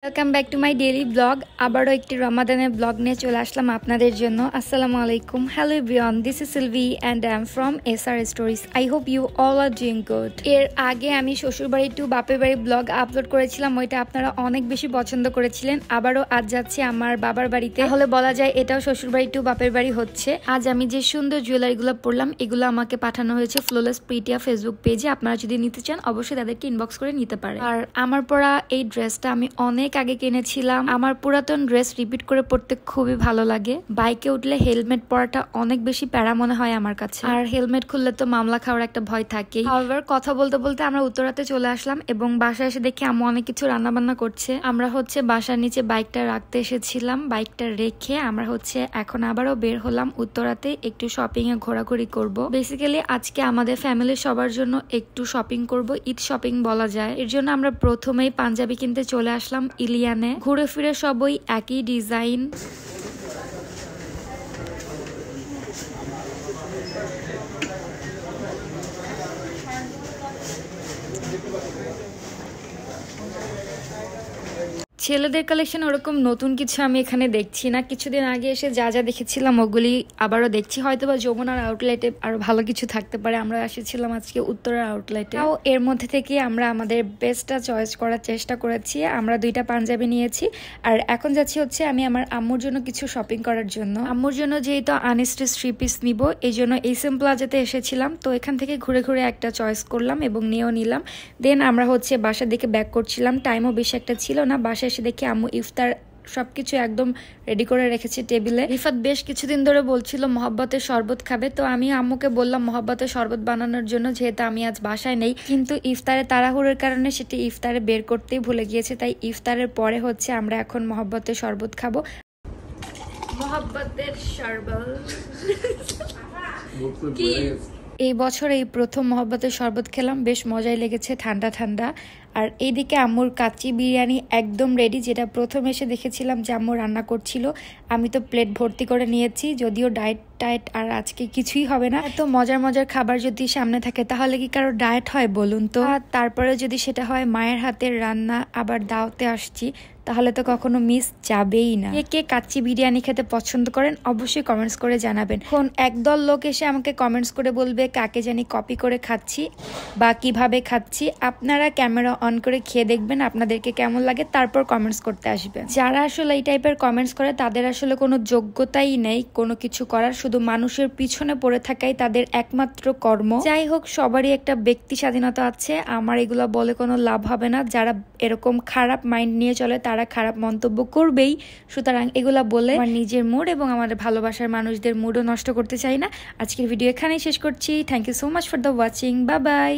Welcome back to my daily blog. আবারও একটি রমাদানের ব্লগ নিয়ে চলে আসলাম আপনাদের জন্য। আসসালামু আলাইকুম, hello everyone, this is Silvi and I am from SR stories. I hope you all are doing good. এর আগে আমি শ্বশুরবাড়ি টু বাপের বাড়ি ব্লগ আপলোড করেছিলাম, ওইটা আপনারা অনেক বেশি পছন্দ করেছিলেন। আবারও আজ যাচ্ছি আমার বাবার বাড়িতে, তাহলে বলা যায় এটাও শ্বশুরবাড়ি টু বাপের বাড়ি হচ্ছে। আজ আমি যে সুন্দর জুয়েলারিগুলো পরলাম এগুলো আমাকে পাঠানো হয়েছে ফ্লোলেস প্রিটিয়া ফেসবুক পেজে। আপনারা যদি নিতে চান অবশ্যই তাদেরকে ইনবক্স করে নিতে পারেন। আর আমার পরা এই ড্রেসটা আমি অনেক আগে কিনেছিলাম। আমার পুরাতন ড্রেস রিপিট করে পড়তে খুবই ভালো লাগে। বাইকে উঠলে হেলমেট পরাটা অনেক বেশি প্যারা মনে হয় আমার কাছে, আর হেলমেট খুললে তো মামলা খাওয়ার একটা ভয় থাকেই। হাওয়ার কথা বলতে বলতে আমরা উত্তরাতে চলে আসলাম এবং বাসায় এসে দেখি আম্মু অনেক কিছু রান্না বান্না করছে। আমরা বাসার নিচে বাইকটা রাখতে এসেছিলাম, বাইকটা রেখে আমরা এখন আবারও বের হলাম উত্তরাতে একটু শপিং এ ঘোরাঘুরি করব। বেসিক্যালি আজকে আমাদের ফ্যামিলির সবার জন্য একটু শপিং করব, ঈদ শপিং বলা যায়। এর জন্য আমরা প্রথমেই পাঞ্জাবি কিনতে চলে আসলাম ইলিয়ানে। ঘুরে ফিরে সবই একই ডিজাইন। ছেলেদের কালেকশন ওরকম নতুন কিছু আমি এখানে দেখছি না। কিছুদিন আগে এসে যা যা দেখেছিলাম ওগুলি আবারও দেখছি। হয়তো বা যমুনার আউটলেটে আরো ভালো কিছু থাকতে পারে। আমরা এসেছিলাম আজকে উত্তরার আউটলেটে। এর মধ্যে থেকে আমরা আমাদের বেস্টটা চয়েস করার চেষ্টা করেছি। আমরা দুইটা পাঞ্জাবি নিয়েছি আর এখন যাচ্ছি আমি আমার আম্মুর জন্য কিছু শপিং করার জন্য। আম্মুর জন্য যেহেতু আনস্টিচ 3 পিস নিব, এই জন্য এইসএম প্লাজাতে এসেছিলাম। তো এখান থেকে ঘুরে ঘুরে একটা চয়েস করলাম এবং নিয়েও নিলাম। দেন আমরা বাসার দিকে ব্যাক করছিলাম। টাইমও বেশি একটা ছিল না। বাসায় এসে দেখি আম্মু ইফতার সবকিছু একদম রেডি করে রেখেছি টেবিলে। রিফাত বেশ কিছুদিন ধরে বলছিল মহব্বতের শরবত খাবে, তো আমি আম্মুকে বললাম মহব্বতের শরবত বানানোর জন্য, যেহেতু আমি আজ বাসায় নেই। কিন্তু ইফতারে তাড়াহুড়োর কারণে সেটি ইফতারে বের করতেই ভুলে গিয়েছে, তাই ইফতারের পরে আমরা এখন মহব্বতের শরবত খাবো। মহব্বতের শরবত কি এই বছর এই প্রথম মহব্বতের শরবত খেলাম, বেশ মজাই লেগেছে, ঠান্ডা ঠান্ডা। আর এইদিকে আম্মুর কাচ্চি বিরিয়ানি একদম রেডি, যেটা প্রথম এসে দেখেছিলাম যে আম্মু রান্না করছিল। আমি তো প্লেট ভর্তি করে নিয়েছি, যদিও ডায়েট আর আজকে কিছুই হবে না। এত মজার মজার খাবার যদি সামনে থাকে তাহলে কি কারো ডায়েট হয় বলুন তো? তারপরে যদি সেটা হয় মায়ের হাতের রান্না, আবার দাওয়াতে আসছি, তাহলে তো কখনো মিস যাবেই না। কে কাচ্চি বিরিয়ানি খেতে পছন্দ করেন অবশ্যই কমেন্টস করে জানাবেন। এখন একদল লোক এসে আমাকে কমেন্টস করে বলবে কাকে জানি কপি করে খাচ্ছি বা কিভাবে খাচ্ছি। আপনারা ক্যামেরা অন করে খেয়ে দেখবেন আপনাদেরকে কেমন লাগে, তারপর কমেন্টস করতে আসবেন। যারা আসলে এই টাইপের কমেন্টস করে তাদের আসলে কোনো যোগ্যতাই নেই কোনো কিছু করার, শুধু মানুষের পিছনে পড়ে থাকাই তাদের একমাত্র কর্ম। যাই হোক, সবারই একটা ব্যক্তি স্বাধীনতা আছে, আমার এগুলো বলে কোনো লাভ হবে না। যারা এরকম খারাপ মাইন্ড নিয়ে চলে তারা খারাপ মন্তব্য করবেই। সুতরাং এগুলা বলে আমার নিজের মুড এবং আমাদের ভালোবাসার মানুষদের মুডও নষ্ট করতে চাই না। আজকের ভিডিও এখানেই শেষ করছি। Thank you so much for the watching. Bye by.